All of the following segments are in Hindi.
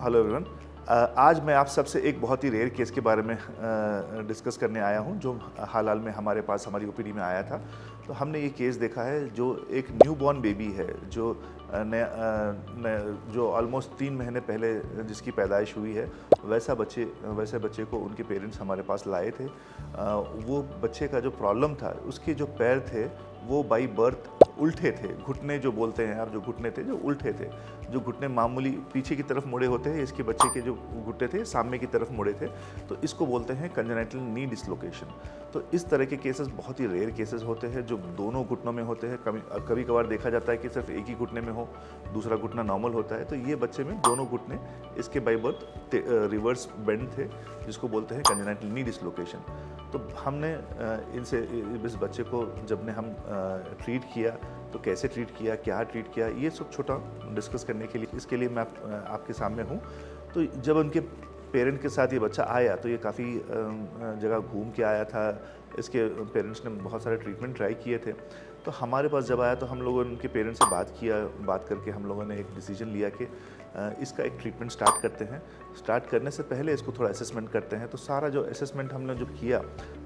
Hello everyone. आज मैं आप सबसे एक बहुत ही रेयर केस के बारे में डिस्कस करने आया हूं जो हाल में हमारे पास हमारी ओपीडी में आया था। तो हमने ये केस देखा है जो एक न्यूबॉर्न बेबी है जो जो ऑलमोस्ट 3 महीने पहले जिसकी पैदाइश हुई है। वैसे बच्चे को उनके पेरेंट्स हमारे पास लाए थे। वो बच्चे का जो प्रॉब्लम था, उसके जो पैर थे वो बाई बर्थ उल्टे थे। घुटने जो बोलते हैं आप, जो घुटने थे जो उल्टे थे, जो घुटने मामूली पीछे की तरफ मुड़े होते हैं, इसके बच्चे के जो घुटने थे सामने की तरफ मुड़े थे। तो इसको बोलते हैं कंजेनिटल नी डिसलोकेशन। तो इस तरह के केसेस बहुत ही रेयर केसेस होते हैं जो दोनों घुटनों में होते हैं। कभी कभार देखा जाता है कि सिर्फ एक ही घुटने में हो, दूसरा घुटना नॉर्मल होता है। तो ये बच्चे में दोनों घुटने इसके बाई बर्थ रिवर्स बेंड थे, जिसको बोलते हैं कंजेनिटल नी डिसलोकेशन। तो हमने इनसे इस बच्चे को जब ने हम ट्रीट किया तो कैसे ट्रीट किया, क्या ट्रीट किया, ये सब छोटा डिस्कस करने के लिए इसके लिए मैं आपके सामने हूँ। तो जब उनके पेरेंट के साथ ये बच्चा आया तो ये काफ़ी जगह घूम के आया था। इसके पेरेंट्स ने बहुत सारे ट्रीटमेंट ट्राई किए थे। तो हमारे पास जब आया तो हम लोगों ने उनके पेरेंट्स से बात करके हम लोगों ने एक डिसीजन लिया कि इसका एक ट्रीटमेंट स्टार्ट करते हैं। स्टार्ट करने से पहले इसको थोड़ा असेसमेंट करते हैं। तो सारा जो असेसमेंट हमने जो किया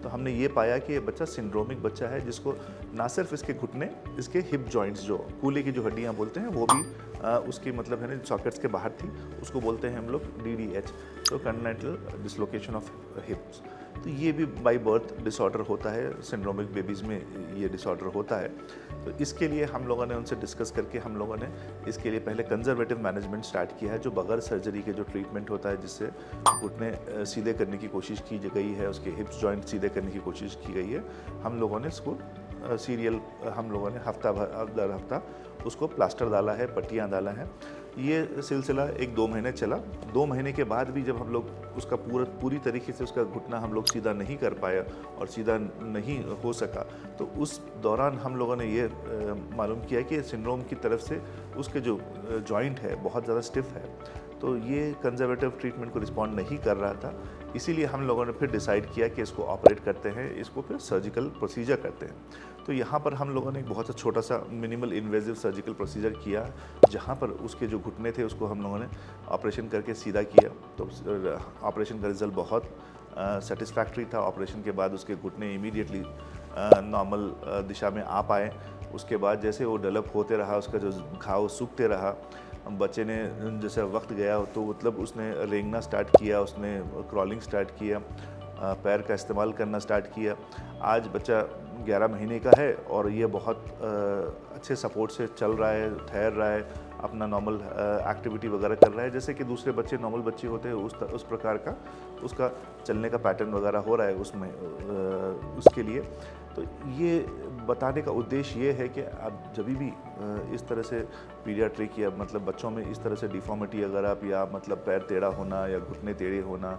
तो हमने ये पाया कि ये बच्चा सिंड्रोमिक बच्चा है, जिसको ना सिर्फ इसके घुटने, इसके हिप जॉइंट्स जो कूल्हे की जो हड्डियाँ बोलते हैं वो भी उसकी मतलब है ना सॉकेट्स के बाहर थी। उसको बोलते हैं हम लोग DDH, तो कंजेनिटल डिसलोकेशन ऑफ हिप्स। तो ये भी बाई बर्थ डिसऑर्डर होता है, सिंड्रोमिक बेबीज़ में ये डिसऑर्डर होता है। तो इसके लिए हम लोगों ने उनसे डिस्कस करके हम लोगों ने इसके लिए पहले कंजर्वेटिव मैनेजमेंट स्टार्ट किया है, जो बगैर सर्जरी के जो ट्रीटमेंट होता है, जिससे घुटने सीधे करने की कोशिश की गई है, उसके हिप्स जॉइंट सीधे करने की कोशिश की गई है। हम लोगों ने इसको सीरियल हम लोगों ने हफ्ता दर हफ्ता उसको प्लास्टर डाला है, पट्टियाँ डाला है। ये सिलसिला 1-2 महीने चला। 2 महीने के बाद भी जब हम लोग उसका पूरी तरीके से उसका घुटना हम लोग सीधा नहीं कर पाया और सीधा नहीं हो सका, तो उस दौरान हम लोगों ने ये मालूम किया कि सिंड्रोम की तरफ से उसके जो जॉइंट है बहुत ज़्यादा स्टिफ है। तो ये कंजर्वेटिव ट्रीटमेंट को रिस्पॉन्ड नहीं कर रहा था। इसीलिए हम लोगों ने फिर डिसाइड किया कि इसको ऑपरेट करते हैं, इसको फिर सर्जिकल प्रोसीजर करते हैं। तो यहाँ पर हम लोगों ने एक बहुत छोटा सा मिनिमल इन्वेजिव सर्जिकल प्रोसीजर किया, जहाँ पर उसके जो घुटने थे उसको हम लोगों ने ऑपरेशन करके सीधा किया। तो ऑपरेशन का रिज़ल्ट बहुत सेटिस्फैक्ट्री था। ऑपरेशन के बाद उसके घुटने इमीडिएटली नॉर्मल दिशा में आ पाए। उसके बाद जैसे वो डेवलप होते रहा, उसका जो घाव सूखते रहा, बच्चे ने जैसे वक्त गया तो मतलब उसने रेंगना स्टार्ट किया, उसने क्रॉलिंग स्टार्ट किया, पैर का इस्तेमाल करना स्टार्ट किया। आज बच्चा 11 महीने का है और ये बहुत अच्छे सपोर्ट से चल रहा है, ठहर रहा है, अपना नॉर्मल एक्टिविटी वगैरह कर रहा है, जैसे कि दूसरे बच्चे नॉर्मल बच्चे होते हैं उस प्रकार का उसका चलने का पैटर्न वगैरह हो रहा है उसमें उसके लिए। तो ये बताने का उद्देश्य ये है कि आप जब भी इस तरह से पीडियाट्रिक या मतलब बच्चों में इस तरह से डिफॉर्मिटी अगर आप या मतलब पैर टेढ़ा होना या घुटने टेढ़े होना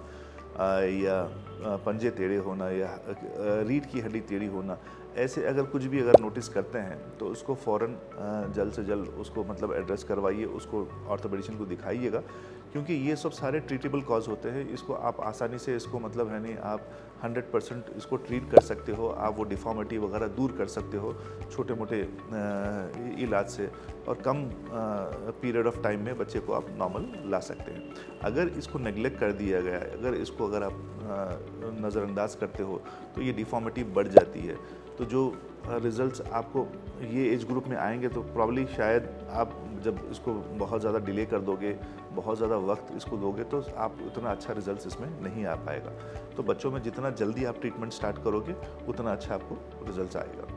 या पंजे टेढ़े होना या रीढ़ की हड्डी टेढ़ी होना, ऐसे अगर कुछ भी अगर नोटिस करते हैं तो उसको फ़ौरन जल्द से जल्द उसको मतलब एड्रेस करवाइए, उसको ऑर्थोपेडिशियन को दिखाइएगा, क्योंकि ये सब सारे ट्रीटेबल कॉज होते हैं। इसको आप आसानी से इसको मतलब है नहीं, आप 100% इसको ट्रीट कर सकते हो। आप वो डिफॉर्मिटी वगैरह दूर कर सकते हो छोटे मोटे इलाज से, और कम पीरियड ऑफ टाइम में बच्चे को आप नॉर्मल ला सकते हैं। अगर इसको नेग्लेक्ट कर दिया गया है, अगर आप नज़रअंदाज करते हो तो ये डिफॉर्मिटी बढ़ जाती है। तो जो रिज़ल्ट्स आपको ये एज ग्रुप में आएंगे तो प्रॉब्ली शायद आप जब इसको बहुत ज़्यादा डिले कर दोगे, बहुत ज़्यादा वक्त इसको दोगे, तो आप उतना अच्छा रिज़ल्ट इसमें नहीं आ पाएगा। तो बच्चों में जितना जल्दी आप ट्रीटमेंट स्टार्ट करोगे उतना अच्छा आपको रिज़ल्ट आएगा।